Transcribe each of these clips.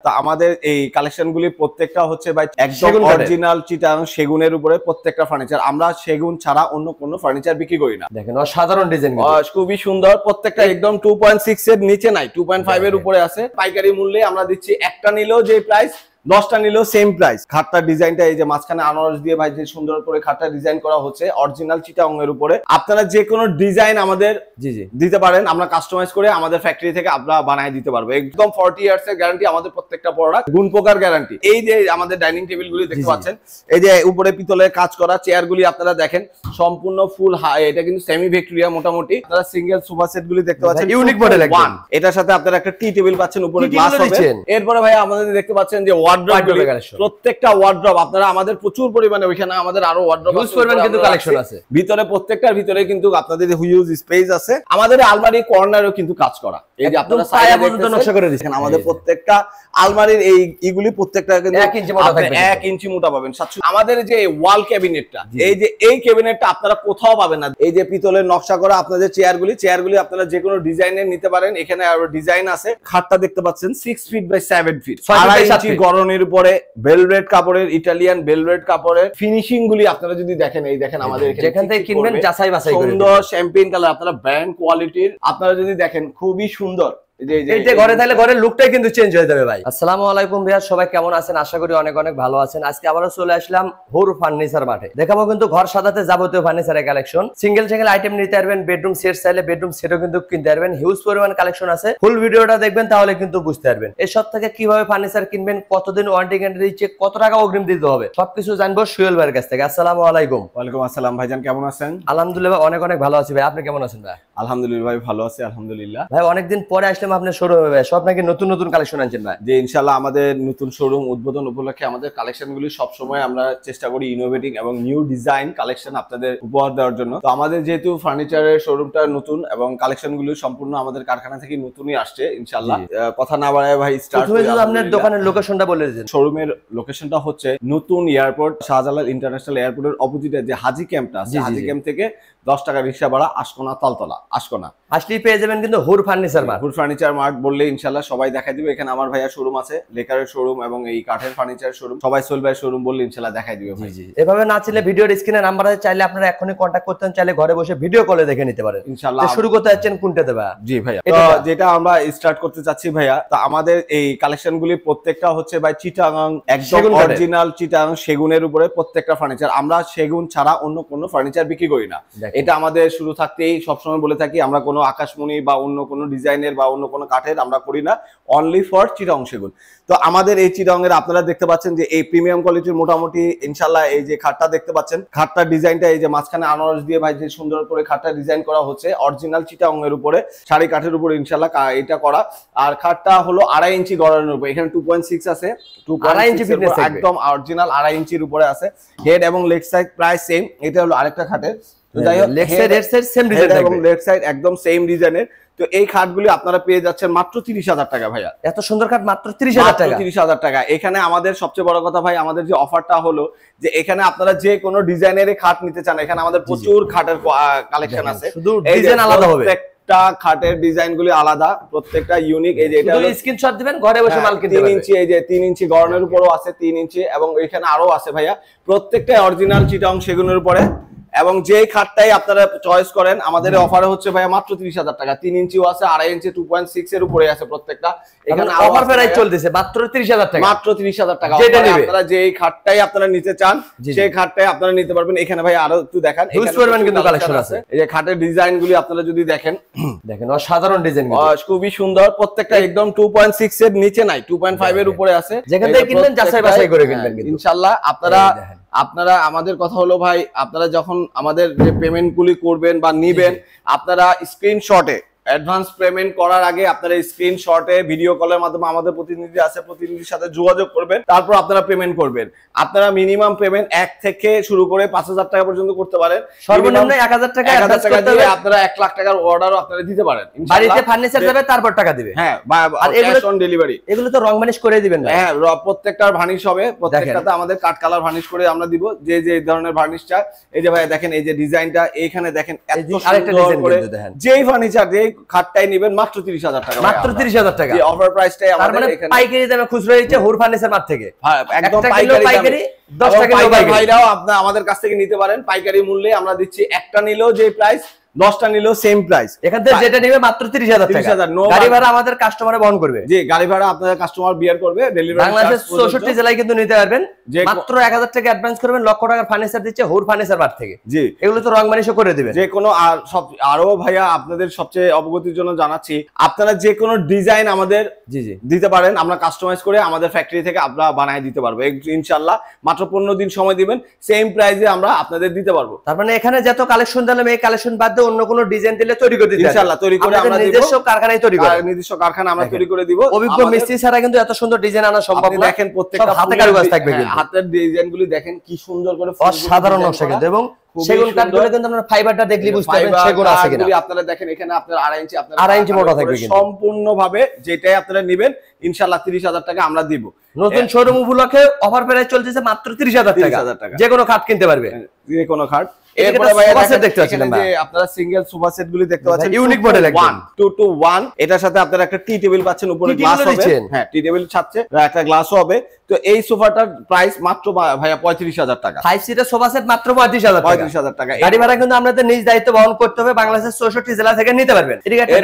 তা আমাদের এই কালেকশনগুলি প্রত্যেকটা হচ্ছে ভাই একদম অরিজিনাল চিটাং সেগুনের উপরে প্রত্যেকটা ফার্নিচার। আমরা সেগুন ছাড়া অন্য কোনো ফার্নিচার বিক্রি করি না। দেখেন অসাধারণ ডিজাইন, খুবই সুন্দর। প্রত্যেকটা একদম 2.6 এর নিচে নাই, 2.5 এর উপরে আছে। পাইকারি মূল্যে আমরা দিচ্ছি, একটা নিলেও যে প্রাইস, 10টা নিলেও সেম প্রাইস। খাটটার ডিজাইনটা এই যে মাঝখানে আনারস দিয়ে ভাই যে সুন্দর করে খাটটা ডিজাইন করা হচ্ছে অরিজিনাল চিটাং এর উপরে। আপনারা যে কোনো ডিজাইন আমাদের দিতে পারেন, আমরা কাস্টমাইজ করে আমাদের ফ্যাক্টরি থেকে আমরা বানায় দিতে পারবো। একদম 40 ইয়ার্স এর গ্যারান্টি আমাদের প্রত্যেকটা প্রোডাক্ট, গুণ পোকার গ্যারান্টি। এই যে আমাদের ডাইনিং টেবিল গুলি দেখতে পাচ্ছেন, এই যে উপরে পিতলের কাজ করা চেয়ার গুলি আপনারা দেখেন সম্পূর্ণ ফুল হাই, এটা কিন্তু সেমি ভিক্টোরিয়া মোটামুটি। আপনারা সিঙ্গেল সোফা সেট গুলি দেখতে পাচ্ছেন, ইউনিক মডেল একদম। এটার সাথে আপনারা একটা টি টেবিল পাচ্ছেন, উপরে গ্লাস হবে। এরপরে ভাই আমাদের দেখতে পাচ্ছেন যে প্রত্যেকটা ওয়ার্ড্রপ আপনারা আমাদের প্রচুর পরিমাণে, ওইখানে আমাদের আরো ওয়ার্ড্রপ কিন্তু কালেকশন আছে ভিতরে। প্রত্যেকটার ভিতরে কিন্তু আপনাদের হিউজ স্পেস আছে। আমাদের আলমারি কর্নারও কিন্তু কাজ করা, এই যে আপনারা সাইডে দেখতেছেন নকশা করে দিয়েছেন। আমাদের প্রত্যেকটা আলমারির এই ইগুলি প্রত্যেকটা কিন্তু 1 ইঞ্চি মোটা থাকবে, 1 ইঞ্চি মোটা পাবেন। আমাদের যে ওয়াল ক্যাবিনেটটা, এই ক্যাবিনেটটা আপনারা কোথাও পাবেন না। এই যে পিতলের নকশা করা আপনাদের চেয়ারগুলি আপনারা যে কোনো ডিজাইনের নিতে পারেন। এখানে আরো ডিজাইন আছে। খাটটা দেখতে পাচ্ছেন 6 ফিট বাই 7 ফিট, 2.5 ইঞ্চি গড়নের উপরে ভেলভেট কাপড়ের, ইটালিয়ান ভেলভেট কাপড়ের ফিনিশিং গুলি আপনারা যদি দেখেন, এই দেখেন আমাদের যেখান থেকে কিনবেন যাচাই বাছাই করে সুন্দর শ্যাম্পেন কালার, আপনারা ব্র্যান্ড কোয়ালিটির আপনারা যদি দেখেন খুবই সুন্দর। এইটা ঘরে থাকলে ঘরের লুকটাই কিন্তু চেঞ্জ হয়ে যাবে ভাই। আসসালামু আলাইকুম ভাইয়া, সবাই কেমন আছেন? আশা করি অনেক অনেক ভালো আছেন। আজকে আবারও চলে আসলাম হুর ফার্নিচার মাঠে। দেখাবো কিন্তু ঘর সাজাতে যাবতীয় ফার্নিচারের কালেকশন। সিঙ্গেল আইটেম নিতে পারবেন, বেডরুম সেট চাইলে বেডরুম সেটও কিন্তু কিনতে পারবেন। হিউজ পরিমাণ কালেকশন আছে। ফুল ভিডিওটা দেখবেন তাহলে কিন্তু বুঝতে পারবেন এই সব থেকে কিভাবে ফার্নিচার কিনবেন, কতদিন ওয়ারেন্টি গ্যারান্টি দিচ্ছে, কত টাকা অগ্রিম দিতে হবে, সবকিছু জানবো সুহেল ভাইয়ের কাছ থেকে। আসসালামু আলাইকুম। ওয়ালাইকুম আসসালাম ভাইজান, কেমন আছেন? আলহামদুলিল্লাহ অনেক অনেক ভালো আছি ভাই, আপনি কেমন আছেন ভাই? আলহামদুলিল্লাহ ভাই, ভালো আছি আলহামদুলিল্লাহ। ভাই অনেকদিন পরে আসলাম আপনার শোরুমে ভাই, সব নাকি নতুন নতুন কালেকশন আনছেন ভাই? যে ইনশাআল্লাহ আমাদের নতুন শোরুম উদ্বোধন উপলক্ষে আমাদের কালেকশনগুলি সব সময় আমরা চেষ্টা করি ইনোভেটিভ এবং নিউ ডিজাইন কালেকশন আপনাদের উপহার দেওয়ার জন্য। তো আমাদের যেহেতু ফার্নিচারের শোরুমটা নতুন এবং কালেকশনগুলি সম্পূর্ণ আমাদের কারখানা থেকে নতুনই আসছে ইনশাআল্লাহ। কথা না বাড়ায় ভাই স্টার্ট করি। আপনার দোকানের লোকেশনটা বলে দিন। শোরুমের লোকেশনটা হচ্ছে নতুন এয়ারপোর্ট, শাহজালাল ইন্টারন্যাশনাল এয়ারপোর্টের অপোজিটে যে হাজি ক্যাম্পটা আছে, হাজি ক্যাম্প থেকে 10 টাকা রিকশা ভাড়া, আশকোনা তালতলা। আশকোনা আসলেই পেয়ে যাবেন কিন্তু হুর ফার্নিচার মার্ট। হুর ফার্নিচার মার্ট বললে ইনশাআল্লাহ সবাই দেখাই দিবে। এখানে আমার ভাইয়া শোরুম আছে, লেকারের শোরুম এবং এই কাঠের ফার্নিচার শোরুম, সবাই সোহেল ভাই শোরুম বললে ইনশাআল্লাহ দেখাই দিবে ভাই। এভাবে না চাইলে ভিডিওর স্ক্রিনে নাম্বার আছে, চাইলে আপনারা এখনই কন্টাক্ট করতেন, চাইলে ঘরে বসে ভিডিও কলে দেখে নিতে পারেন ইনশাআল্লাহ। শুরু করতে যাচ্ছেন কোনটা দেবা? জি ভাইয়া, তো যেটা আমরা স্টার্ট করতে চাচ্ছি ভাইয়া, তো আমাদের এই কালেকশনগুলি প্রত্যেকটা হচ্ছে ভাই চিটাগাং একদম অরিজিনাল চিটাং সেগুনের উপরে প্রত্যেকটা ফার্নিচার। আমরা সেগুন ছাড়া অন্য কোনো ফার্নিচার বিক্রি করি না। এটা আমাদের শুরু থাকতেই সবসময় বলে থাকি, আমরা কোনো আকাশমণি বা অন্য কোনো ডিজাইনের বা অন্য কোনো কাঠের আমরা করি না, অনলি ফর চিটাং সেগুন। তো আমাদের এই চিটাং এর আপনারা দেখতে পাচ্ছেন যে এই প্রিমিয়াম কোয়ালিটির মোটামুটি ইনশাআল্লাহ এই যে খাটটা দেখতে পাচ্ছেন, খাটটার ডিজাইনটা এই যে মাঝখানে আনারস দিয়ে ভাই যে সুন্দর করে খাটটা ডিজাইন করা হচ্ছে অরিজিনাল চিটাং এর উপরে, শাড়ি কাঠের উপরে ইনশাআল্লাহ এটা করা। আর খাটটা হলো 2.5 ইঞ্চি গড়ানোর উপরে, এখানে 2.6 আছে, 2.5 ইঞ্চি ফিটনেস একদম অরিজিনাল 2.5 ইঞ্চির উপরে আছে। হেড এবং লেগ সাইড প্রায় সেম। এটা হলো আরেকটা খাটের, তো যাই হোক leg side head side same design এবং লেগ সাইড একদম সেম ডিজাইনের। তো এই খাটগুলি আপনারা পেয়ে যাচ্ছেন মাত্র 30,000 টাকা ভাইয়া। এত সুন্দর খাট মাত্র 30,000 টাকা? 30,000 টাকা। এখানে আমাদের সবচেয়ে বড় কথা ভাই, আমাদের যে অফারটা হলো যে এখানে আপনারা যে কোনো ডিজাইনের খাট নিতে চান, এখানে আমাদের প্রচুর খাটের কালেকশন আছে, শুধু ডিজাইন আলাদা হবে, প্রত্যেকটা খাটের ডিজাইনগুলি আলাদা, প্রত্যেকটা ইউনিক। এই যে এটা হলো স্ক্রিনশট দিবেন, ঘরে বসে মাল কিনতে 3 ইঞ্চি, এই যে 3 ইঞ্চি গড়নের উপরও আছে 3 ইঞ্চি, এবং এখানে আরো আছে ভাইয়া, প্রত্যেকটা অরিজিনাল চিটাং সেগুনের উপরে। এবং যে খাটটাই আপনারা চয়েস করেন আমাদের অফারে হচ্ছে ভাইয়া মাত্র 30,000 টাকা। 3 ইঞ্চিও আছে, 2.5 ইঞ্চি, 2.6 এর উপরে আছে প্রত্যেকটা। এখানে অফার প্রাইস চলতেছে মাত্র 30,000 টাকা, মাত্র 30,000 টাকা। আপনারা যে খাটটাই আপনারা নিতে চান সেই খাটটাই আপনারা নিতে পারবেন। এখানে ভাই আরো একটু দেখান, হিউজ পরিমাণ কিন্তু কালেকশন আছে। এই যে খাটের ডিজাইনগুলি আপনারা যদি দেখেন, দেখেন অসাধারণ ডিজাইন, খুবই সুন্দর। প্রত্যেকটা একদম 2.6 এর নিচে নাই, 2.5 এর উপরে আছে। যেখান থেকে কিনবেন যাচাই বাছাই করে কিনবেন ইনশাআল্লাহ। আপনারা আমাদের কথা হলো ভাই, আপনারা যখন আমাদের যে পেমেন্ট গুলি করবেন বা নিবেন, আপনারা স্ক্রিনশটে অ্যাডভান্স পেমেন্ট করার আগে আপনারা স্ক্রিনশটে ভিডিও কলের মাধ্যমে আমাদের প্রতিনিধি আছে, প্রতিনিধির সাথে যোগাযোগ করবেন, তারপর আপনারা পেমেন্ট করবেন। আপনারা মিনিমাম পেমেন্ট 1 থেকে শুরু করে 5,000 টাকা পর্যন্ত করতে পারেন। সর্বনিম্ন 1,000 টাকা অ্যাডভান্স করতে হবে। আপনারা 1 লাখ টাকার অর্ডারও আপনারা দিতে পারেন। বাড়িতে ফার্নিচার যাবে তারপর টাকা দিবে। হ্যাঁ, আর ক্যাশ অন ডেলিভারি। এগুলো তো রং বানিশ করে দিবেন না? হ্যাঁ, প্রত্যেকটার ভার্নিশ হবে, প্রত্যেকটাতে আমাদের কাট কালার ভার্নিশ করে আমরা দিব, যে যে ধরনের ভার্নিশটা। এই যে ভাই দেখেন, এই যে ডিজাইনটা এইখানে দেখেন, এত সুন্দর করে যেই ফার্নিচার, যেই খাটটাই নেবেন মাত্র 30,000 টাকা, মাত্র 30,000 টাকা। জি, অফার প্রাইসটাই তার আমাদের মানে এখানে পাইকারি দামে খুচরা দিচ্ছে হুর ফার্নিচার মার্ট থেকে। হ্যাঁ, একদম পাইকারি 10 টাকা ভাইরাও আপনারা আমাদের কাছ থেকে নিতে পারেন পাইকারি মূল্যে। আমরা দিচ্ছি একটা নিলেও যে প্রাইস, 10টা নিলেও সেম প্রাইস। এখান থেকে যেটা নেবে মাত্র 30,000 টাকা। গাড়ি ভাড়া আমাদের কাস্টমারে বহন করবে। জি, গাড়ি ভাড়া আপনাদের কাস্টমার বিয়ার করবে। ডেলিভারি বাংলাদেশের 64 জেলায় কিন্তু নিতে পারবেন। মাত্র 1000 টাকা অ্যাডভান্স করবেন, লক্ষ টাকার ফার্নিচার দিচ্ছে হুর ফার্নিচার মার্ট থেকে। জি, এগুলো তো রং মানিশও করে দিবেন। যে কোনো আরো ভাইয়া আপনাদের সবচেয়ে অবগতির জন্য জানাচ্ছি, আপনারা যে কোনো ডিজাইন আমাদের জি জি দিতে পারেন, আমরা কাস্টমাইজ করে আমাদের ফ্যাক্টরি থেকে আমরা বানায় দিতে পারবো ইনশাআল্লাহ। মাত্র 15 দিন সময় দিবেন, সেম প্রাইসে আমরা আপনাদের দিতে পারবো। তার মানে এখানে যত কালেকশন দিলাম এই কালেকশন বাদ দিয়ে অন্য কোনো ডিজাইন দিলে তৈরি করে দিতে ইনশাআল্লাহ তৈরি করে আমরা দিব। নিজস্ব কারখানায় তৈরি করব, নিজস্ব কারখানা আমরা তৈরি করে দিব। অভিজ্ঞ মিস্ত্রি ছাড়া কিন্তু এত সুন্দর ডিজাইন আনা সম্ভব না। দেখেন প্রত্যেকটা হাতে কারুকাজ থাকবে, কিন্তু হাতের ডিজাইনগুলি দেখেন কি সুন্দর করে, অসাধারণ নকশা কিন্তু। এবং সেগুন কাঠগুলো কিন্তু আপনারা ফাইবারটা দেখলে বুঝতে পারবেন সেগুন আছে কিনা। আপনারা দেখেন এখানে আপনার 2.5 ইঞ্চি, আপনার 2.5 ইঞ্চি মোটা থাকবে কিন্তু। সম্পূর্ণভাবে যেটাই আপনারা নেবেন ইনশাআল্লাহ 30,000 টাকা আমরা দিব। নতুন শোরুম উপলক্ষে অফার প্রাইস চলতেছে মাত্র 30,000 টাকা। যে কোনো খাট কিনতে পারবে, যে কোনো খাট। এরপরে ভাই দেখতে পাচ্ছেন যে আপনারা সিঙ্গেল সোফা সেট গুলি দেখতে পাচ্ছেন, ইউনিক মডেল একদম 2 to 1। এটার সাথে আপনারা একটা টি টেবিল পাচ্ছেন, উপরে গ্লাস হবে। হ্যাঁ, টি টেবিল ছাড়ছে, একটা গ্লাসও হবে। তো এই সোফাটার প্রাইস মাত্র ভাইয়া 35,000 টাকা। 5 সিটার সোফা সেট মাত্র 35,000 টাকা। গাড়ি ভাড়া কিন্তু আপনাদের নিজ দায়িত্ব বহন করতে হবে। বাংলাদেশের 64 জেলা থেকে নিতে পারবেন। এদিকে একটা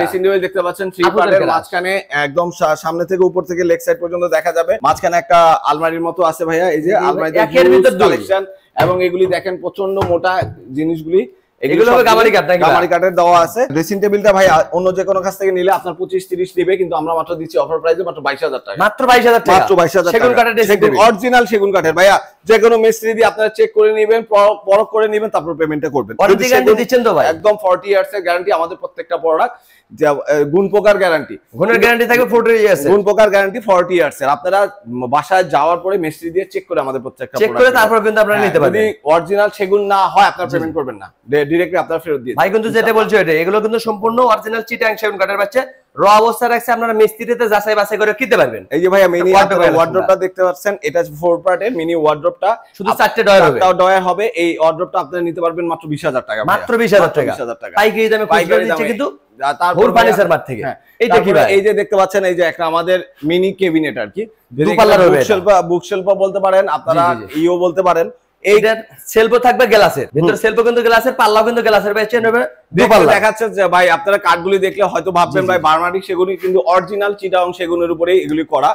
ড্রেসিং টেবিল দেখতে পাচ্ছেন, 3 পার্টের, মাঝখানে একদম সামনে থেকে উপর থেকে লেগ সাইড পর্যন্ত দেখা যাবে। মাঝখানে একটা আলমারির মতো আছে ভাইয়া, এই যে আলমারিতে একের ভিতর কালেকশন। এবং এগুলি দেখেন প্রচন্ড মোটা জিনিসগুলি, এগুলো হবে গামারি কাঠ নাকি? গামারি কাঠের দেওয়া আছে। ড্রেসিং টেবিলটা ভাই অন্য যে কোনো কাছ থেকে নিলে আপনার 25-30 দিবে, কিন্তু আমরা মাত্র দিচ্ছি অফার প্রাইসে মাত্র 22,000 টাকা। মাত্র 22,000 টাকা, মাত্র 22,000 টাকা। সেগুন কাঠের ড্রেসিং টেবিল, অরিজিনাল সেগুন কাঠের ভাইয়া। যে কোনো মিস্ত্রি দিয়ে আপনারা চেক করে নেবেন, পরখ করে নেবেন, তারপর পেমেন্টটা করবেন। ওয়ারেন্টি গ্যারান্টি দিচ্ছেন তো ভাই? একদম 40 ইয়ার্স এর গ্যারান্টি আমাদের প্রত্যেকটা প্রোডাক্ট। গুণ পোকার গ্যারান্টি, গুণের গ্যারান্টি থাকবে 40 ইয়ার্স। গুণ পোকার গ্যারান্টি 40 ইয়ার্স এর। আপনারা বাসায় যাওয়ার পরে মিস্ত্রি দিয়ে চেক করে আমাদের প্রত্যেকটা চেক করে তারপর কিন্তু আপনারা নিতে পারবেন। যদি অরিজিনাল সেগুন না হয় আপনারা পেমেন্ট করবেন না, ডাইরেক্টলি আপনারা ফেরত দিয়ে ভাই। কিন্তু যেটা বলছো এটা, এগুলো কিন্তু সম্পূর্ণ অরিজিনাল চিটাং সেগুন কাঠের বাচ্চা, র অবস্থায় রাখছে। আপনারা মিস্ত্রিতে যাচাই বাছাই করে কিনতে পারবেন। এই যে ভাইয়া মিনি ওয়ার্ডরোবটা দেখতে পাচ্ছেন, এটা 4 পার্টের মিনি ওয়ার্ডরোবটা, শুধু 4টে ডয়ার হবে। 4টা ডয়ার হবে। এই ওয়ার্ডরোবটা আপনারা নিতে পারবেন মাত্র 20,000 টাকা। মাত্র 20,000 টাকা পাইকারি দামে খুচরা দিচ্ছে কিন্তু হুর ফার্নিচার মার্ট থেকে। এইটা কি ভাই? এই যে দেখতে পাচ্ছেন, এই যে একটা আমাদের মিনি ক্যাবিনেট আর কি, বুকশেলফ বলতে পারেন আপনারা, ইও বলতে পারেন। এইটার সেলফও থাকবে গ্লাসের ভিতর, সেলফও কিন্তু গ্লাসের, পাল্লাও কিন্তু গ্লাসের বেচে নেবে। দেখাচ্ছে যে ভাই আপনারা কাঠগুলি দেখলে হয়তো ভাববেন ভাই বার্মাটিক সেগুন, কিন্তু অরিজিনাল চিটাগং সেগুনের উপরেই এগুলি করা।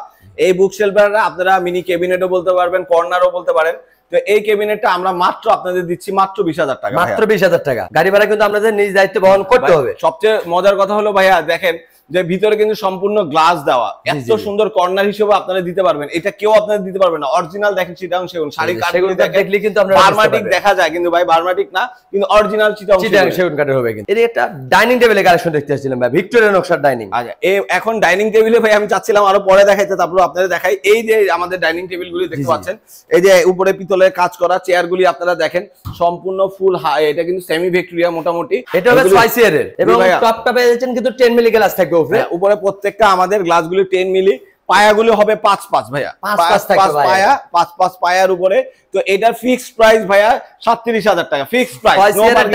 এই বুকশেলফটা আপনারা মিনি ক্যাবিনেটও বলতে পারবেন, কর্নারও বলতে পারেন। তো এই ক্যাবিনেটটা আমরা মাত্র আপনাদের দিচ্ছি মাত্র 20,000 টাকা। মাত্র 20,000 টাকা। গাড়ি ভাড়া কিন্তু আপনাদের নিজ দায়িত্ব বহন করতে হবে। সবচেয়ে মজার কথা হলো ভাইয়া দেখেন যে ভিতরে কিন্তু সম্পূর্ণ গ্লাস দেওয়া, এত সুন্দর কর্নার হিসেবে আপনারা দিতে পারবেন। এটা কেউ আপনাদের দিতে পারবে না। অরিজিনাল দেখেন চিটাগং সেগুন, শাড়ি কাঠগুলো দেখলে কিন্তু আপনারা বার্মাটিক দেখা যায়, কিন্তু ভাই বার্মাটিক না, কিন্তু অরিজিনাল চিটাগং সেগুন কাঠের হবে। কিন্তু এই একটা ডাইনিং টেবিলের কালেকশন দেখতে আসছিলাম ভাই, ভিক্টোরিয়া নকশার ডাইনিং। আচ্ছা, এখন ডাইনিং টেবিলে ভাই আমি চাচ্ছিলাম আরো পরে দেখাইতে, তারপর আপনাদের দেখাই। এই যে আমাদের ডাইনিং টেবিলগুলি দেখতে পাচ্ছেন, এই যে উপরে পিতলের কাজ করা চেয়ারগুলি আপনারা দেখেন, সম্পূর্ণ ফুল এটা কিন্তু সেমি ভিক্টোরিয়া মোটামুটি। এটা হবে 6 চেয়ারের এবং টপটা পেয়ে যাচ্ছেন কিন্তু 10 মিলি গ্লাস থাকবে উপরে। উপরে প্রত্যেকটা আমাদের গ্লাসগুলি 10 মিলি, পায়াগুলো হবে 5-5 ভাইয়া, 5-5 পায়া, 5-5 পায়ার উপরে। তো এটার ফিক্সড প্রাইস ভাইয়া 37,000 টাকা, ফিক্সড প্রাইস।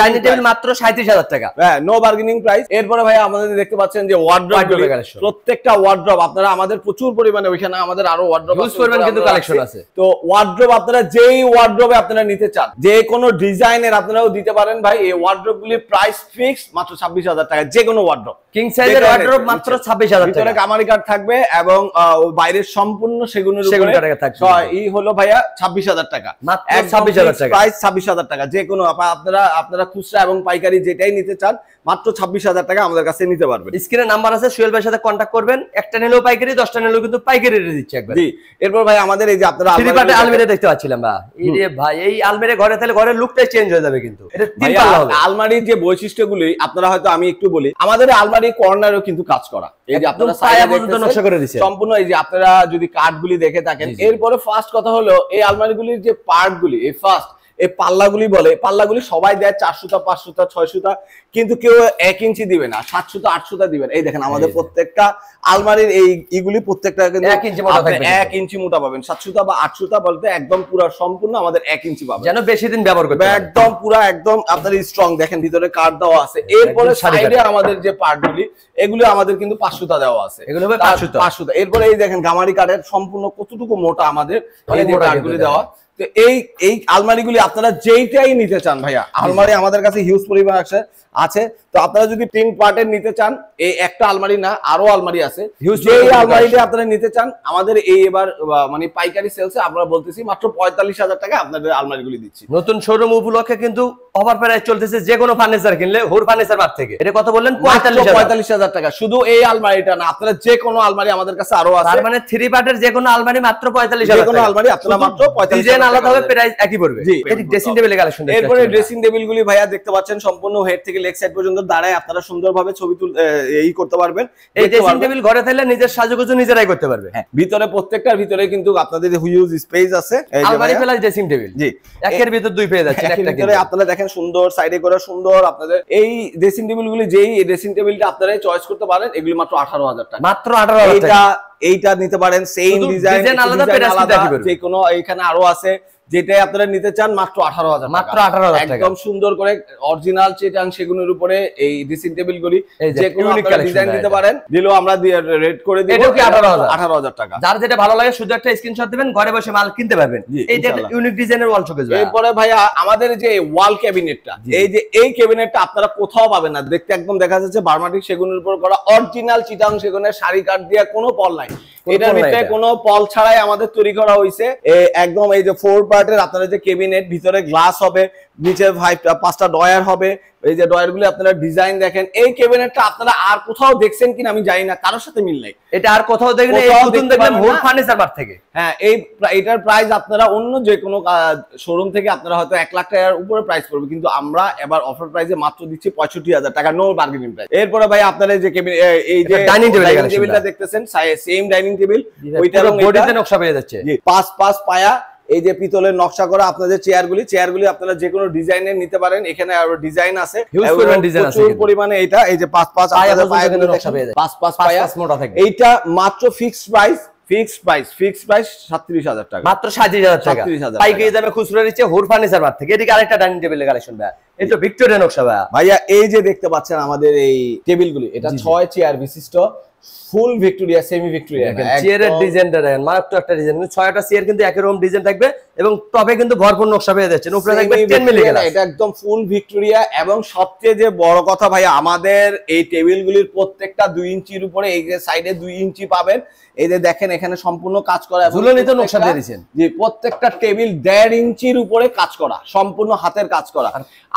ডাইনিং টেবিল মাত্র 37,000 টাকা, হ্যাঁ, নো বার্গেনিং প্রাইস। এরপরে ভাইয়া আমাদের দেখতে পাচ্ছেন যে ওয়ার্ড্রপ, প্রত্যেকটা ওয়ার্ড্রপ আপনারা আমাদের প্রচুর পরিমাণে, ওইখানে আমাদের আরো ওয়ার্ড্রপ কিন্তু কালেকশন আছে। তো ওয়ার্ড্রপ আপনারা যেই ওয়ার্ড্রপে আপনারা নিতে চান, যে কোনো ডিজাইনের আপনারাও দিতে পারেন ভাই। এই ওয়ার্ড্রপ গুলি প্রাইস ফিক্সড মাত্র 26,000 টাকা, যে কোনো ওয়ার্ড্রপ। কিং সাইজের ওয়ার্ড্রপ মাত্র 26,000 টাকা। ভিতরে গামারি কাঠ থাকবে এবং বাইরের সম্পূর্ণ সেগুনের উপরে থাকবে। এই হলো ভাইয়া 26,000 টাকা, মাত্র 26,000 টাকা প্রাইস। 26,000 টাকা, যে কোনো আপনারা খুচরা এবং পাইকারি যেটাই নিতে চান মাত্র 26,000 টাকা আমাদের কাছে নিতে পারবেন। স্ক্রিনে নাম্বার আছে, সোহেল ভাইয়ের সাথে কন্টাক্ট করবেন। একটা নিলেও পাইকারি, 10টা নিলেও কিন্তু পাইকারি রেটে দিচ্ছে একবার। জি, এরপর ভাই আমাদের এই যে আপনারা আলমারি দেখতে পাচ্ছিলাম ভাই, এই যে ভাই এই আলমারি ঘরে তাহলে ঘরের লুকটাই চেঞ্জ হয়ে যাবে। কিন্তু এটা তিন পাল্লা হবে। আলমারির যে বৈশিষ্ট্যগুলি আপনারা হয়তো, আমি একটু বলি, আমাদের আলমারি কর্নারও কিন্তু কাজ করা। এই যে আপনারা পায়া পর্যন্ত নকশা করে দিয়েছেন সম্পূর্ণ। এই যে আপনারা যদি কাঠগুলি দেখে থাকেন, এরপরে ফার্স্ট কথা হলো এই আলমারিগুলির যে পার্টগুলি, এই ফার্স্ট এই পাল্লাগুলি বলে, পাল্লাগুলি সবাই দেয় 4 সুতা 5 সুতা 6 সুতা, কিন্তু কেউ 1 ইঞ্চি দিবে না, 7 সুতা 8 সুতা দিবেন। এই দেখেন আমাদের প্রত্যেকটা আলমারির এইগুলি প্রত্যেকটা কিন্তু 1 ইঞ্চি মোটা থাকবে, 1 ইঞ্চি মোটা পাবেন। 7 সুতা বা 8 সুতা বলতে একদম পুরো সম্পূর্ণ আমাদের 1 ইঞ্চি পাবেন, যেন বেশি দিন ব্যবহার করতে পারেন। একদম পুরো একদম আপনার স্ট্রং। দেখেন ভিতরে কাঠ দেওয়া আছে। এরপরে সাইডে আমাদের যে পার্টগুলি এগুলো আমাদের কিন্তু 5 সুতা দেওয়া আছে, এগুলো হবে 5 সুতা। এরপরে এই দেখেন গামারি কাঠের সম্পূর্ণ কতটুকু মোটা আমাদের এই যে কাঠগুলি দেওয়া। তো এই আলমারিগুলি আপনারা যেইটাই নিতে চান ভাইয়া, আলমারি আমাদের কাছে হিউজ পরিমাণ আছে। তো আপনারা যদি 3 পার্টের নিতে চান, এই একটা আলমারি না আরো আলমারি আছে, যেই আলমারিটা আপনারা নিতে চান আমাদের এই এবার মানে পাইকারি সেলসে আমরা বলতেছি মাত্র 45,000 টাকা আপনাদের আলমারিগুলি দিচ্ছি। নতুন শোরুম উপলক্ষে কিন্তু অফার প্রাইস চলতেছে, যে কোনো ফার্নিচার কিনলে হুর ফার্নিচার মার্ট থেকে। এটা কত বললেন? 45,000 টাকা। শুধু এই আলমারিটা না, আপনারা যে কোনো আলমারি আমাদের কাছে আরো আছে। তার মানে 3 পার্টের যে কোনো আলমারি মাত্র 45,000 টাকা। যে কোনো আলমারি আপনারা মাত্র 45,000 ডিজাইন আলাদা হবে, প্রাইস একই পড়বে। এটি ড্রেসিং টেবিলের কালেকশন। এরপরে ড্রেসিং টেবিলগুলি ভাইয়া দেখতে পাচ্ছেন সম্পূর্ণ হেড থেকে লেগ সাইড পর্যন্ত দাঁড়ায় আপনারা সুন্দরভাবে ছবি এই করতে পারবেন। এই ড্রেসিং টেবিল ঘরে থাকলে নিজের সাজুগুজু নিজেরাই করতে পারবে। হ্যাঁ, ভিতরে প্রত্যেকটার ভিতরে কিন্তু আপনাদের হিউজ স্পেস আছে। আলমারি প্লাস ড্রেসিং টেবিল, জি, একের ভিতর দুই পেয়ে যাচ্ছে। একটা ভিতরে আপনারা দেখেন সুন্দর সাইডে করে সুন্দর আপনাদের এই ড্রেসিং টেবিলগুলি, যেই ড্রেসিং টেবিলটা আপনারা চয়েস করতে পারেন, এগুলি মাত্র 18,000 টাকা। মাত্র 18,000 টাকা। এইটা নিতে পারেন, সেম ডিজাইন আলাদা, যে কোনো এখানে আরো আছে, যেটাই আপনারা নিতে চান মাত্র 18,000 টাকা। মাত্র 18,000 টাকা। একদম সুন্দর করে অরিজিনাল চিটাং সেগুনের উপরে এই ড্রেসিং টেবিলগুলি যে কোনো ডিজাইন দিতে পারেন। দিলেও আমরা রেট করে দিব 18,000 টাকা। যার যেটা ভালো লাগে শুধু একটা স্ক্রিনশট দিবেন, ঘরে বসে মাল কিনতে পারবেন। এইটা ইউনিক ডিজাইনের ওয়াল শোকেস। এরপরে ভাইয়া আমাদের যে ওয়াল ক্যাবিনেটটা, এই যে এই ক্যাবিনেটটা আপনারা কোথাও পাবেন না। দেখতে একদম দেখা যাচ্ছে বার্মাটিক সেগুনের উপর করা অরিজিনাল চিটাং সেগুনের শাড়ি কাঠ দিয়ে, কোনো পল নাই এটার ভিতরে, কোনো পল ছাড়াই আমাদের তৈরি করা হয়েছে। একদম এই যে 4 পার্টের আপনারা যে ক্যাবিনেট, ভিতরে গ্লাস হবে, নিচে 5টা ডয়ার হবে। এই যে ডয়ারগুলো আপনারা ডিজাইন দেখেন। এই ক্যাবিনেটটা আপনারা আর কোথাও দেখছেন কিনা আমি জানি না, কারোর সাথে মিল নাই। এটা আর কোথাও দেখেন, এই নতুন দেখলাম হুর ফার্নিচার মার্ট থেকে। হ্যাঁ, এটার প্রাইস আপনারা অন্য যে কোনো শোরুম থেকে আপনারা হয়তো 1 লাখ টাকার উপরে প্রাইস পড়বে, কিন্তু আমরা এবার অফার প্রাইসে মাত্র দিচ্ছি 65,000 টাকা, নো বার্গেনিং প্রাইস। এরপরে ভাই আপনারা যে এই যে ডাইনিং টেবিলটা দেখতেছেন, সেম ডাইনিং টেবিল, ওইটা বডিতে নকশা পেয়ে যাচ্ছে। জি, 5 পায়া এই যে পিতলের নকশা করা আপনাদের চেয়ারগুলি আপনারা যে কোনো ডিজাইনের নিতে পারেন। এখানে আরো ডিজাইন আছে, প্রচুর পরিমাণে। এটা এই যে 5 আপনাদের পায়াগুলো নকশা পেয়ে যায়, 5 পায়া মোটা থাকে। এইটা মাত্র ফিক্সড প্রাইস 37,000 টাকা, মাত্র 37,000 টাকা। পাইকারি দামে খুচরা দিচ্ছে হুর ফার্নিচার মার্ট থেকে। এদিকে আরেকটা ডাইনিং টেবিলের কালেকশন ভাই, এই তো ভিক্টোরিয়া নকশা ভাইয়া। এই যে দেখতে পাচ্ছেন আমাদের এই টেবিলগুলি, এটা 6 চেয়ার বিশিষ্ট, ফুল ভিক্টোরিয়া, সেমি ভিক্টোরিয়া। চেয়ারের ডিজাইনটা দেখেন, মারাত্মক একটা ডিজাইন। 6টা চেয়ার কিন্তু একই রকম ডিজাইন থাকবে এবং টপে কিন্তু ভরপুর নকশা পেয়ে যাচ্ছে। উপরে থাকবে 10 মিলি গ্লাস। এটা একদম ফুল ভিক্টোরিয়া। এবং সবচেয়ে যে বড় কথা ভাই, আমাদের এই টেবিলগুলির প্রত্যেকটা 2 ইঞ্চির উপরে, এই যে সাইডে 2 ইঞ্চি পাবেন। এই যে দেখেন এখানে সম্পূর্ণ কাজ করা, ঝুলনিত নকশা দিয়ে দিয়েছেন। জি, প্রত্যেকটা টেবিল 1.5 ইঞ্চির উপরে কাজ করা, সম্পূর্ণ হাতের কাজ করা।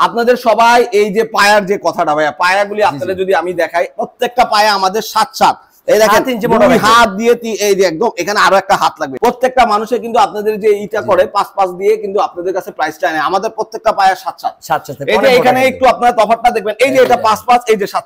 আপনাদের সবাই এই যে পায়ার যে কথাটা ভাইয়া, পায়াগুলি আপনাদের যদি আমি দেখাই, প্রত্যেকটা পায়া আমাদের 7 এই দেখেন, হাত দিয়ে এই যে একদম এখানে আরো একটা হাত লাগবে। প্রত্যেকটা মানুষের কিন্তু আপনাদের যে ইটা করে 5 দিয়ে কিন্তু আপনাদের কাছে প্রাইসটা নেয়। আমাদের প্রত্যেকটা পায়া 7 এই যে এখানে একটু আপনারা তফাৎটা দেখবেন। এই যে এটা 5 এই যে 7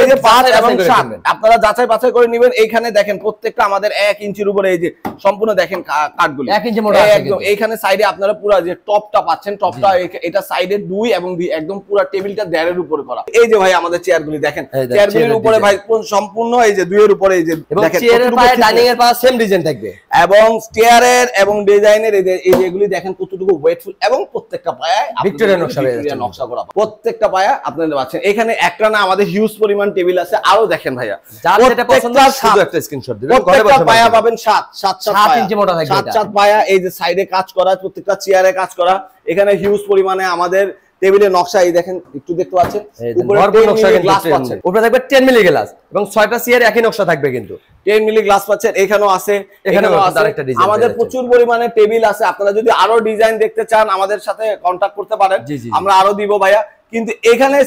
এই যে 5 এবং 7 আপনারা যাচাই বাছাই করে নেবেন। এইখানে দেখেন প্রত্যেকটা আমাদের 1 ইঞ্চির উপরে, এই যে সম্পূর্ণ দেখেন কাঠগুলি 1 ইঞ্চি মোটা একদম। এইখানে সাইডে আপনারা পুরো যে টপটা পাচ্ছেন, টপটা এটা সাইডে 2 এবং একদম পুরো টেবিলটা 1.5 এর উপরে করা। এই যে ভাই আমাদের চেয়ারগুলি দেখেন, চেয়ারগুলির উপরে ভাই সম্পূর্ণ এই যে 2 এর উপরে, এই যে দেখেন চেয়ারের পায়ে ডাইনিং এর পাশে সেম ডিজাইন থাকবে, এবং চেয়ারের এবং ডিজাইনের এই যে এগুলি দেখেন কতটুকু ওয়েটফুল, এবং প্রত্যেকটা পায়ায় ভিক্টোরিয়া নকশা করা। প্রত্যেকটা পায়া আপনারা পাচ্ছেন। এখানে একটা না, আমাদের হিউজ পরিমাণ টেবিল আছে। আরো দেখেন ভাইয়া, যার যেটা পছন্দ শুধু একটা স্ক্রিনশট দিবেন। প্রত্যেকটা পায়া পাবেন 7 ইঞ্চি মোটা থাকবে, 7 পায়া। এই যে সাইডে কাজ করা, প্রত্যেকটা চেয়ারে কাজ করা। এখানে হিউজ পরিমাণে আমাদের টেবিলের নকশা এই দেখেন, একটু দেখতে পাচ্ছেন উপরে নকশা গ্লাস পাচ্ছেন, উপরে থাকবে 10 মিলি গ্লাস এবং 6টা চেয়ার একই নকশা থাকবে কিন্তু 10 মিলি গ্লাস পাচ্ছেন। এখানেও আছে, এখানেও আছে। আমাদের প্রচুর পরিমাণে টেবিল আছে। আপনারা যদি আরো ডিজাইন দেখতে চান আমাদের সাথে কন্টাক্ট করতে পারেন, আমরা আরো দিব ভাইয়া। কিন্তু এখানে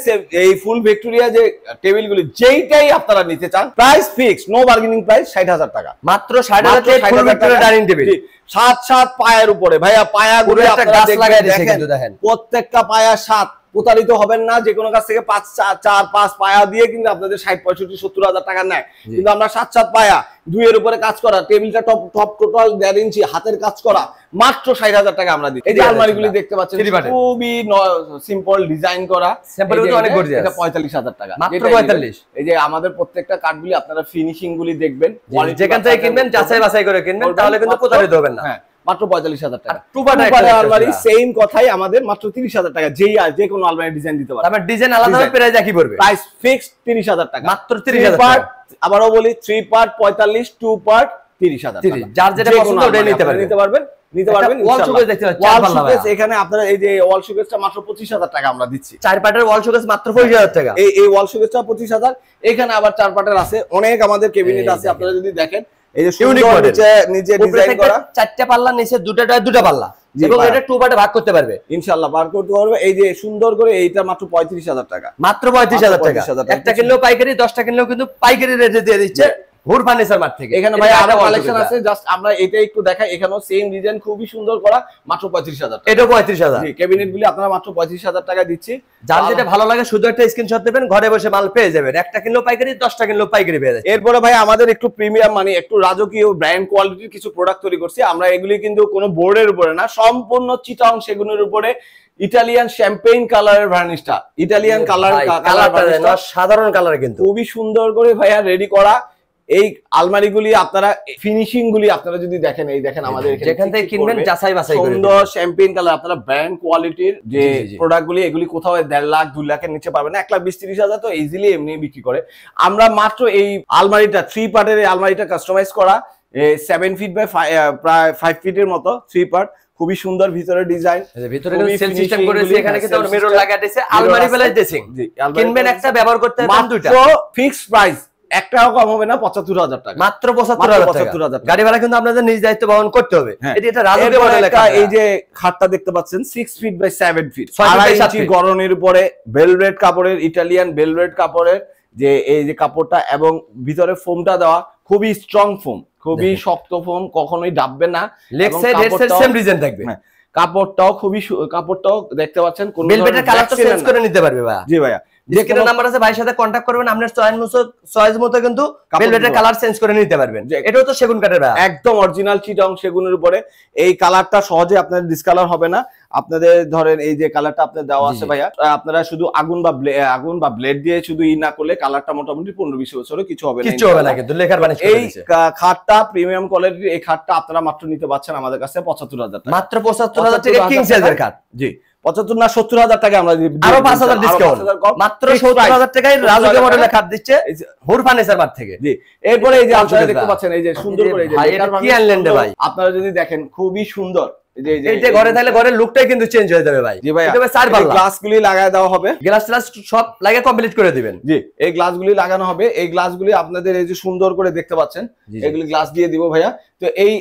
এই ফুল ভিক্টোরিয়া যে টেবিলগুলি যেইটাই আপনারা নিতে চান, price fix, no bargaining price 60,000 টাকা, মাত্র 60,000 ফুল ভিক্টোরিয়া ডাইনিং টেবিল। 7 পায়ের উপরে ভাইয়া, পায়াগুলো আপনারা দেখেন, প্রত্যেকটা পায়া 7, প্রতারিত হবেন না। যে কোনো কাছ থেকে 4-5 পায়া দিয়ে কিন্তু আপনাদের 60-65-70 হাজার টাকা নেয়, কিন্তু আমরা 7-7 পায়া 2 এর উপরে কাজ করা, টেবিলটা টপ টোটাল 1.5 ইঞ্চি হাতের কাজ করা, মাত্র 60,000 টাকা আমরা দিই। এই যে আলমারিগুলি দেখতে পাচ্ছেন, খুবই সিম্পল ডিজাইন করা, অনেক গর্জিয়াস। এটা 45,000 টাকা মাত্র 45। এই যে আমাদের প্রত্যেকটা কাঠগুলি আপনারা ফিনিশিং গুলি দেখবেন, যেখান থেকে কিনবেন যাচাই বাছাই করে কিনবেন, তাহলে কিন্তু প্রতারিত হবেন না। হ্যাঁ, মাত্র 45,000 টাকা। টু পার্টের আলমারি সেম কথাই আমাদের মাত্র 30,000 টাকা। যে কোনো আলমারি ডিজাইন দিতে পারবেন। তারপর ডিজাইন আলাদা হবে, প্রাইস একই পড়বে। প্রাইস ফিক্সড 30,000 টাকা, মাত্র 30,000 টাকা। আবারও বলি 3 পার্ট 45, 2 পার্ট 30,000 টাকা। যার যেটা পছন্দ ওটাই নিতে পারবেন। ওয়াল শোকেস দেখতে পাচ্ছেন, চার পাল্লা ভাই। এখানে আপনারা এই যে ওয়াল শোকেসটা মাত্র 25,000 টাকা আমরা দিচ্ছি। 4 পার্টের ওয়াল শোকেস মাত্র 25,000 টাকা। এই ওয়াল শোকেসটা 25,000। এখানে আবার 4 পার্টের আছে, অনেক আমাদের ক্যাবিনেট আছে। আপনারা যদি দেখেন এই যে সুন্দর নিচে ডিজাইন করা, 4টা পাল্লা, নিচে দুটা পাল্লা, এবং এটা 2 পার্টে ভাগ করতে পারবে ইনশাআল্লাহ, বার করতে পারবে। এই যে সুন্দর করে এইটা মাত্র 35,000 টাকা। মাত্র 35,000 টাকা। একটা কিনলেও পাইকারি, 10টা কিনলেও কিন্তু পাইকারি রেটে দিয়ে দিচ্ছে হুর ফার্নিচার মার্ট থেকে। এখানে ভাই আরো কালেকশন আছে, জাস্ট আমরা এটা একটু দেখাই। এখানেও সেম ডিজাইন খুবই সুন্দর করা, মাত্র 35,000 টাকা। এটাও 35,000। জি, ক্যাবিনেটগুলি আপনারা মাত্র 35,000 টাকা দিচ্ছি। যার যেটা ভালো লাগে শুধু একটা স্ক্রিনশট দিবেন, ঘরে বসে মাল পেয়ে যাবেন। একটা কিনলেও পাইকারি, 10টা কিনলেও পাইকারি পেয়ে যাবেন। এরপরে ভাই আমাদের একটু প্রিমিয়াম, মানে একটু রাজকীয় ব্র্যান্ড কোয়ালিটির কিছু প্রোডাক্ট তৈরি করছি আমরা। এগুলি কিন্তু কোনো বোর্ডের উপরে না, সম্পূর্ণ চিটাং সেগুনের উপরে ইটালিয়ান শ্যাম্পেইন কালারের ভার্নিশটা, ইটালিয়ান কালারটা সাধারণ কালার, কিন্তু খুবই সুন্দর করে ভাইয়া রেডি করা। এই আলমারিগুলি আপনারা ফিনিশিং গুলি আপনারা যদি দেখেন, এই দেখেন আমাদের যেখান থেকে কিনবেন যাচাই বাছাই করে, সুন্দর শ্যাম্পেইন কালার। আপনারা ব্র্যান্ড কোয়ালিটির যে প্রোডাক্টগুলি, এগুলি কোথাও 1.5 লাখ 2 লাখের নিচে পাবেন না। 1,20,000-30,000 তো ইজিলি এমনি বিক্রি করে। আমরা মাত্র এই আলমারিটা 3 পার্টের এই আলমারিটা কাস্টমাইজ করা, 7 ফিট বাই প্রায় 5 ফিটের মতো 3 পার্ট, খুবই সুন্দর ভিতরে ডিজাইন। ভিতরে সেল সিস্টেম করেছে, এখানে কিন্তু মিরর লাগাইছে, আলমারি প্লাস ড্রেসিং। কিনবেন একটা, ব্যবহার করতে পারবেন দুটো। ফিক্সড প্রাইস, একটাও কম হবে না, 75,000 টাকা। মাত্র 75,000 টাকা। গাড়ি ভাড়া কিন্তু আপনাদের নিজ দায়িত্ব বহন করতে হবে। এটা রাজকীয় মডেল লেখা। এই যে খাটটা দেখতে পাচ্ছেন 6 ফিট বাই 7 ফিট, 2.5 ইঞ্চি গড়নের উপরে ভেলভেট কাপড়ের, ইটালিয়ান ভেলভেট কাপড়ের যে এই যে কাপড়টা, এবং ভিতরে ফোমটা দেওয়া, খুবই স্ট্রং ফোম, খুবই শক্ত ফোম, কখনোই ডাববে না। Leg side head side same design থাকবে। কাপড়টাও খুবই, কাপড়টাও দেখতে পাচ্ছেন কোন ভেলভেটের কালারটা চেঞ্জ করে নিতে পারবে ভাই। জি ভাইয়া, যে কোনো নাম্বার আছে, ভাইয়ের সাথে কন্টাক্ট করবেন, আপনার চয়েস মতো কিন্তু ভেলভেটের কালার চেঞ্জ করে নিতে পারবেন। এটাও তো সেগুন কাঠের ভাই, একদম অরিজিনাল চিটাং সেগুনের উপরে। এই কালারটা সহজে আপনাদের ডিসকালার হবে না। আপনাদের ধরেন এই যে কালারটা আপনাদের দেওয়া আছে ভাইয়া, আপনারা শুধু আগুন বা ব্লেড দিয়ে শুধু না করলে কালারটা মোটামুটি 15-20 বছরে কিছু হবে না, কিন্তু লেখার বানিশ করে দিয়েছে। এই খাটটা প্রিমিয়াম কোয়ালিটির, এই খাটটা আপনারা মাত্র নিতে পাচ্ছেন আমাদের কাছে 75,000 টাকা। মাত্র 75,000 টাকা কিং সাইজের খাট। জি, 75 না 70,000 টাকা আমরা আরো 5,000 ডিসকাউন্ট, মাত্র 70,000 টাকায় রাজকীয় মডেলের খাট দিচ্ছে হুর ফার্নিচার মার্ট থেকে। জি, এরপরে এই যে আপনারা দেখতে পাচ্ছেন, এই যে সুন্দর করে এই যে কি আনলেন রে ভাই, আপনারা যদি দেখেন খুবই সুন্দর। এইটা ঘরে থাকলে ঘরের লুকটাই কিন্তু চেঞ্জ হয়ে যাবে ভাই। জি ভাই, এটা 4 পাল্লা, গ্লাসগুলি লাগায় দেওয়া হবে, গ্লাস সব লাগিয়ে কমপ্লিট করে দিবেন। জি, এই গ্লাসগুলি লাগানো হবে। এই গ্লাসগুলি আপনাদের এই যে সুন্দর করে দেখতে পাচ্ছেন, এগুলি গ্লাস দিয়ে দিব ভাইয়া। তো এই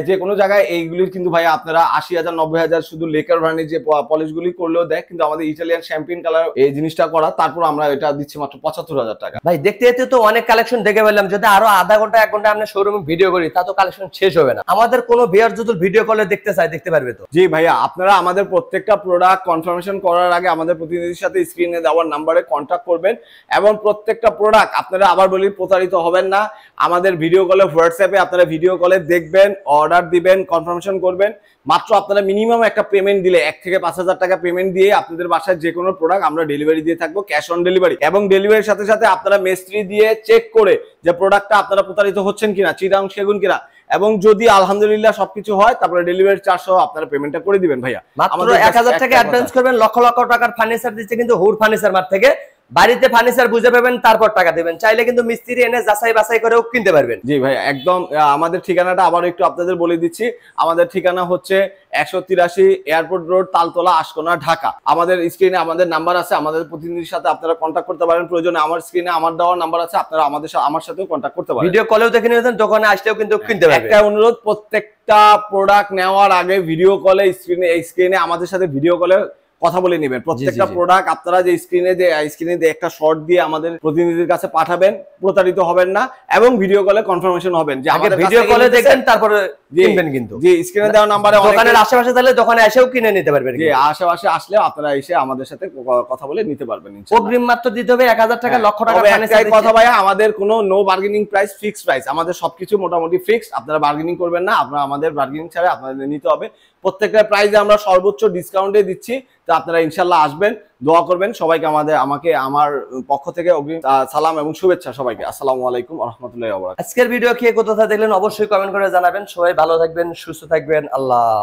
যে কোনো জায়গায় এইগুলির কিন্তু ভাইয়া আপনারা 80,000 90,000 শুধু লেকার ভার্নিশ যে পলিশগুলি করলেও দেয়, কিন্তু আমাদের ইটালিয়ান শ্যাম্পেইন কালার এই জিনিসটা করা, তারপর আমরা এটা দিচ্ছি মাত্র 75,000 টাকা। ভাই দেখতে যেতে তো অনেক কালেকশন দেখে পেলাম, যদি আরো আধা ঘন্টা 1 ঘন্টা আমরা শোরুমে ভিডিও করি তা তো কালেকশন শেষ হবে না। আমাদের কোনো ভিউয়ার যদি ভিডিও কলে দেখতে চায় দেখতে পারবে তো? জি ভাইয়া, আপনারা আমাদের প্রত্যেকটা প্রোডাক্ট কনফার্মেশন করার আগে আমাদের প্রতিনিধির সাথে স্ক্রিনে দেওয়ার নাম্বারে কন্ট্যাক্ট করবেন, এবং প্রত্যেকটা প্রোডাক্ট আপনারা আবার বলি প্রতারিত হবেন না। আমাদের ভিডিও কলে, হোয়াটসঅ্যাপে আপনারা ভিডিও কলে দেখবেন, অর্ডার দিবেন, কনফার্মেশন করবেন। মাত্র আপনারা মিনিমাম একটা পেমেন্ট দিলে 1 থেকে 5,000 টাকা পেমেন্ট দিয়ে আপনাদের বাসায় যে কোনো প্রোডাক্ট আমরা ডেলিভারি দিয়ে থাকবো, ক্যাশ অন ডেলিভারি। এবং ডেলিভারির সাথে সাথে আপনারা মিস্ত্রি দিয়ে চেক করে যে প্রোডাক্টটা আপনারা প্রতারিত হচ্ছেন কিনা, চিটাং সেগুন কিনা, এবং যদি আলহামদুলিল্লাহ সবকিছু হয় তারপরে ডেলিভারি চার্জ সহ আপনারা পেমেন্টটা করে দিবেন ভাইয়া। মাত্র 1,000 টাকা অ্যাডভান্স করবেন, লক্ষ লক্ষ টাকার ফার্নিচার দিচ্ছে কিন্তু হুর ফার্নিচার মার্ট থেকে। বাড়িতে ফার্নিচার বুঝে পাবেন, তারপর টাকা দেবেন। চাইলে কিন্তু মিস্ত্রি এনে যাচাই বাছাই করেও কিনতে পারবেন। জি ভাই, একদম। আমাদের ঠিকানাটা আবার একটু আপনাদের বলে দিচ্ছি। আমাদের ঠিকানা হচ্ছে 183 এয়ারপোর্ট রোড, তালতলা, আশকোনা, ঢাকা। আমাদের স্ক্রিনে আমাদের নাম্বার আছে, আমাদের প্রতিনিধির সাথে আপনারা কন্ট্যাক্ট করতে পারেন। প্রয়োজনে আমার স্ক্রিনে আমার দেওয়া নাম্বার আছে, আপনারা আমার সাথেও কন্ট্যাক্ট করতে পারেন। ভিডিও কলেও দেখে নিবেন, দোকানে আসলেও কিন্তু কিনতে পারবেন। একটা অনুরোধ, প্রত্যেকটা প্রোডাক্ট নেওয়ার আগে ভিডিও কলে স্ক্রিনে আমাদের সাথে ভিডিও কলে কথা বলে নেবেন। প্রত্যেকটা প্রোডাক্ট আপনারা যে স্ক্রিনে একটা শর্ট দিয়ে আমাদের প্রতিনিধির কাছে পাঠাবেন, প্রতারিত হবেন না এবং ভিডিও কলে কনফার্মেশন হবেন যে আমাদের ভিডিও কলে দেখবেন তারপরে কিনবেন। কিন্তু যে স্ক্রিনে দেওয়া নম্বরে দোকানের আশেপাশে তাহলে দোকানে এসেও কিনে নিতে পারবেন। যে আশেপাশে আসলে আপনারা এসে আমাদের সাথে কথা বলে নিতে পারবেন। অগ্রিম মাত্র দিতে হবে 1000 টাকা, লক্ষ টাকা। একটাই কথা ভাইয়া, আমাদের কোনো no bargaining price, fixed price. আমাদের সবকিছু মোটামুটি ফিক্সড, আপনারা বার্গেনিং করবেন না। আপনারা আমাদের বার্গেনিং ছাড়া আপনাদের নিতে হবে। প্রত্যেকটা প্রাইসে আমরা সর্বোচ্চ ডিসকাউন্টে দিচ্ছি। তো আপনারা ইনশাআল্লাহ আসবেন, দোয়া করবেন। সবাইকে আমাকে আমার পক্ষ থেকে অগ্রিম সালাম এবং শুভেচ্ছা সবাইকে। আসসালামু আলাইকুম ওয়া রাহমাতুল্লাহি ওয়া বারাকাতুহু। আজকের ভিডিও কে কোথা দেখলেন অবশ্যই কমেন্ট করে জানাবেন। সবাই ভালো থাকবেন, সুস্থ থাকবেন। আল্লাহ।